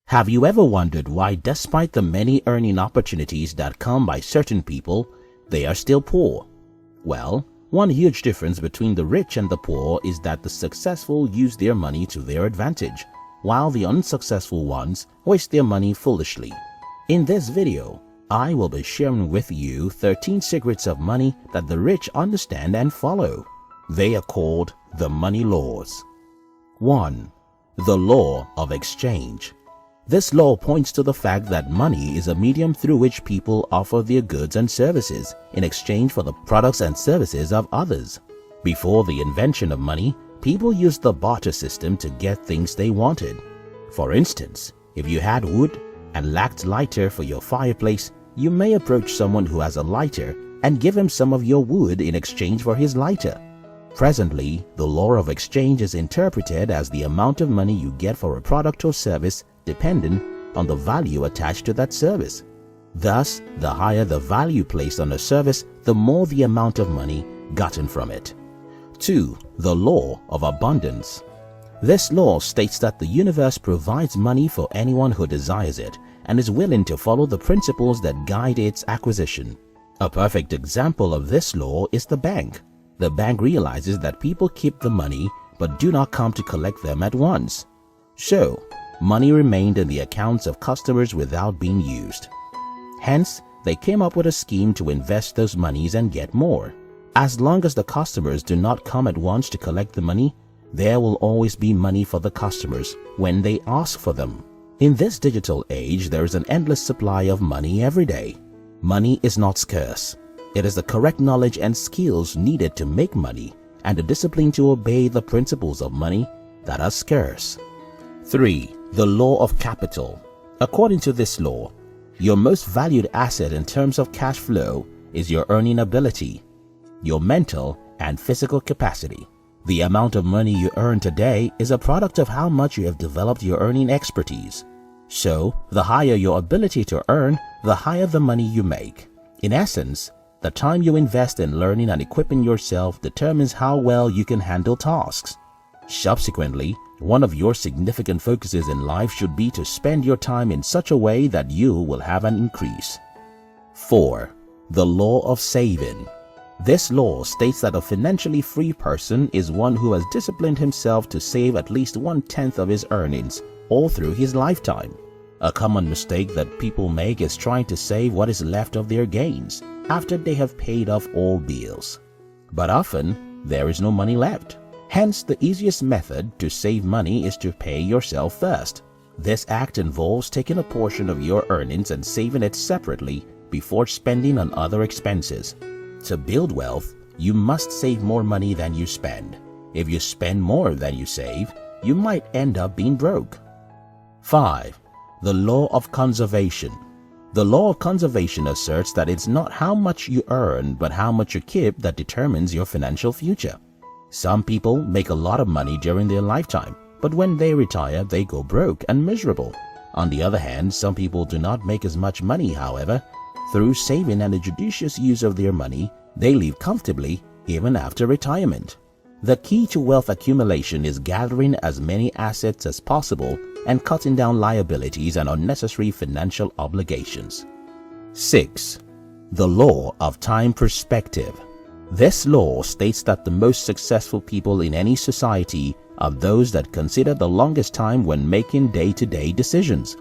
Have you ever wondered why, despite the many earning opportunities that come by certain people, they are still poor? Well, one huge difference between the rich and the poor is that the successful use their money to their advantage, while the unsuccessful ones waste their money foolishly. In this video, I will be sharing with you 13 secrets of money that the rich understand and follow. They are called the money laws. 1. The law of exchange. This law points to the fact that money is a medium through which people offer their goods and services in exchange for the products and services of others. Before the invention of money, people used the barter system to get things they wanted. For instance, if you had wood and lacked lighter for your fireplace, you may approach someone who has a lighter and give him some of your wood in exchange for his lighter. Presently, the law of exchange is interpreted as the amount of money you get for a product or service dependent on the value attached to that service. Thus, the higher the value placed on a service, the more the amount of money gotten from it. 2. The law of abundance. This law states that the universe provides money for anyone who desires it and is willing to follow the principles that guide its acquisition. A perfect example of this law is the bank. The bank realizes that people keep the money but do not come to collect them at once. So, money remained in the accounts of customers without being used. Hence, they came up with a scheme to invest those monies and get more. As long as the customers do not come at once to collect the money, there will always be money for the customers when they ask for them. In this digital age, there is an endless supply of money every day. Money is not scarce. It is the correct knowledge and skills needed to make money and the discipline to obey the principles of money that are scarce. 3. The law of capital. According to this law, your most valued asset in terms of cash flow is your earning ability, your mental and physical capacity. The amount of money you earn today is a product of how much you have developed your earning expertise. So, the higher your ability to earn, the higher the money you make. In essence, the time you invest in learning and equipping yourself determines how well you can handle tasks. Subsequently, one of your significant focuses in life should be to spend your time in such a way that you will have an increase. 4. The law of saving. This law states that a financially free person is one who has disciplined himself to save at least 1/10 of his earnings all through his lifetime. A common mistake that people make is trying to save what is left of their gains after they have paid off all bills. But often, there is no money left. Hence, the easiest method to save money is to pay yourself first. This act involves taking a portion of your earnings and saving it separately before spending on other expenses. To build wealth, you must save more money than you spend. If you spend more than you save, you might end up being broke. 5. The law of conservation. The law of conservation asserts that it's not how much you earn but how much you keep that determines your financial future. Some people make a lot of money during their lifetime, but when they retire, they go broke and miserable. On the other hand, some people do not make as much money, however. Through saving and a judicious use of their money, they live comfortably even after retirement. The key to wealth accumulation is gathering as many assets as possible and cutting down liabilities and unnecessary financial obligations. 6. The law of time perspective. This law states that the most successful people in any society are those that consider the longest time when making day-to-day decisions.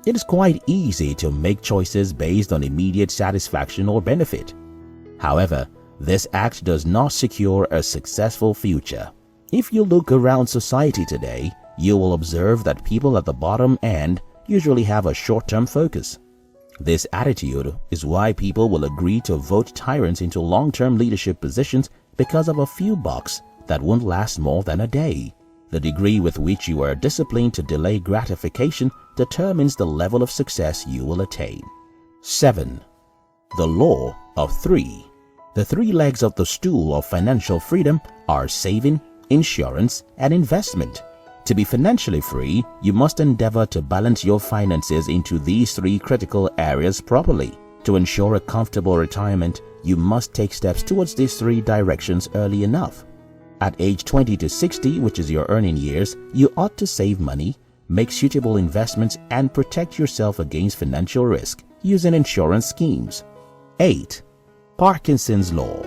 It is quite easy to make choices based on immediate satisfaction or benefit. However, this act does not secure a successful future. If you look around society today, you will observe that people at the bottom end usually have a short-term focus. This attitude is why people will agree to vote tyrants into long-term leadership positions because of a few bucks that won't last more than a day. The degree with which you are disciplined to delay gratification determines the level of success you will attain. 7. The law of 3. The 3 legs of the stool of financial freedom are saving, insurance, and investment. To be financially free, you must endeavor to balance your finances into these 3 critical areas properly. To ensure a comfortable retirement, you must take steps towards these 3 directions early enough. At age 20 to 60, which is your earning years, you ought to save money, make suitable investments, and protect yourself against financial risk using insurance schemes. 8. Parkinson's Law.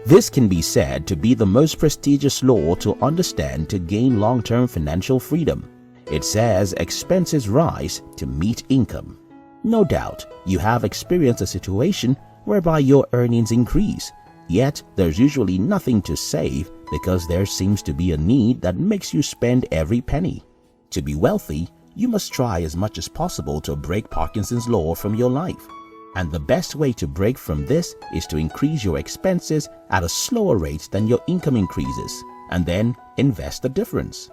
This can be said to be the most prestigious law to understand to gain long-term financial freedom. It says expenses rise to meet income. No doubt, you have experienced a situation whereby your earnings increase, yet there's usually nothing to save because there seems to be a need that makes you spend every penny. To be wealthy, you must try as much as possible to break Parkinson's Law from your life. And the best way to break from this is to increase your expenses at a slower rate than your income increases, and then invest the difference.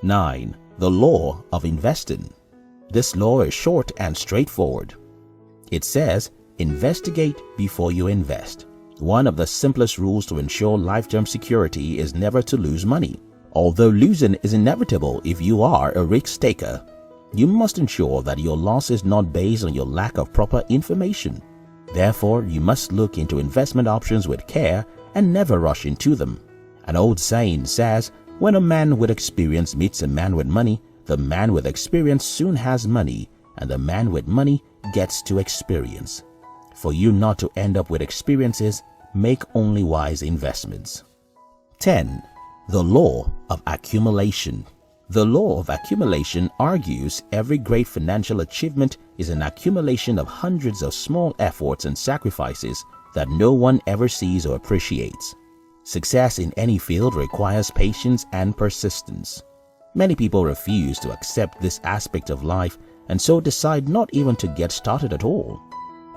9. The Law of Investing. This law is short and straightforward. It says, investigate before you invest. One of the simplest rules to ensure lifetime security is never to lose money. Although losing is inevitable if you are a risk taker, you must ensure that your loss is not based on your lack of proper information. Therefore, you must look into investment options with care and never rush into them. An old saying says, when a man with experience meets a man with money, the man with experience soon has money, and the man with money gets to experience. For you not to end up with experiences, make only wise investments. 10. The Law of Accumulation. The law of accumulation argues every great financial achievement is an accumulation of hundreds of small efforts and sacrifices that no one ever sees or appreciates. Success in any field requires patience and persistence. Many people refuse to accept this aspect of life and so decide not even to get started at all.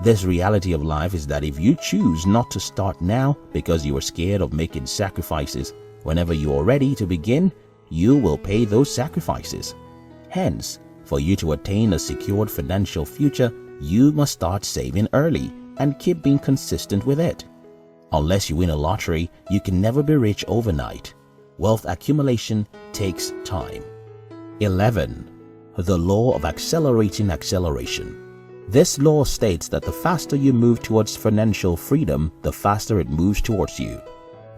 This reality of life is that if you choose not to start now because you are scared of making sacrifices, whenever you are ready to begin, you will pay those sacrifices. Hence, for you to attain a secured financial future, you must start saving early and keep being consistent with it. Unless you win a lottery, you can never be rich overnight. Wealth accumulation takes time. 11. The Law of Accelerating Acceleration. This law states that the faster you move towards financial freedom, the faster it moves towards you.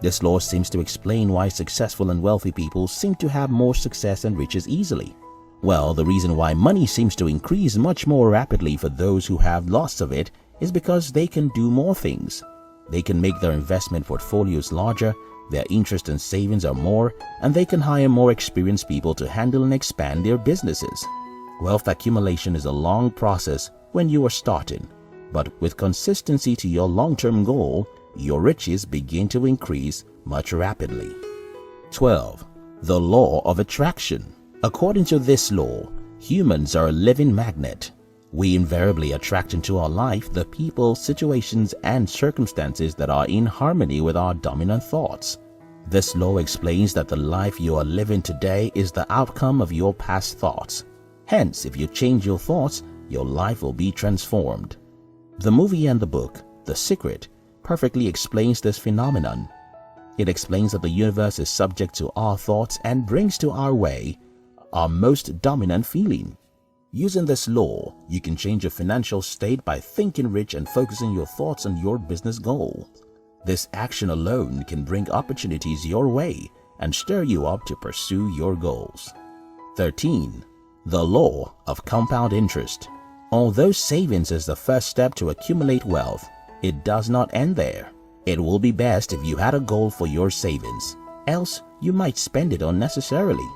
This law seems to explain why successful and wealthy people seem to have more success and riches easily. Well, the reason why money seems to increase much more rapidly for those who have lots of it is because they can do more things. They can make their investment portfolios larger, their interest and savings are more, and they can hire more experienced people to handle and expand their businesses. Wealth accumulation is a long process when you are starting, but with consistency to your long-term goal, your riches begin to increase much rapidly. 12. The Law of Attraction. According to this law, humans are a living magnet. We invariably attract into our life the people, situations, and circumstances that are in harmony with our dominant thoughts. This law explains that the life you are living today is the outcome of your past thoughts. Hence, if you change your thoughts, your life will be transformed. The movie and the book, The Secret, perfectly explains this phenomenon. It explains that the universe is subject to our thoughts and brings to our way our most dominant feeling. Using this law, you can change your financial state by thinking rich and focusing your thoughts on your business goal. This action alone can bring opportunities your way and stir you up to pursue your goals. 13. The Law of Compound Interest. Although savings is the first step to accumulate wealth, it does not end there. It will be best if you had a goal for your savings, else you might spend it unnecessarily.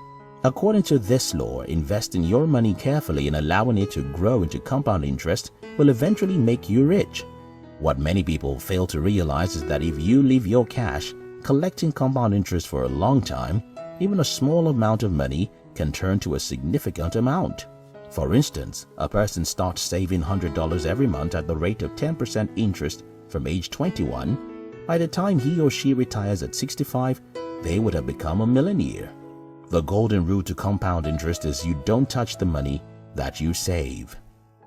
According to this law, investing your money carefully and allowing it to grow into compound interest will eventually make you rich. What many people fail to realize is that if you leave your cash collecting compound interest for a long time, even a small amount of money can turn to a significant amount. For instance, a person starts saving $100 every month at the rate of 10% interest from age 21. By the time he or she retires at 65, they would have become a millionaire. The golden rule to compound interest is you don't touch the money that you save.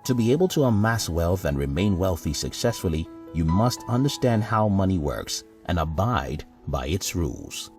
To be able to amass wealth and remain wealthy successfully, you must understand how money works and abide by its rules.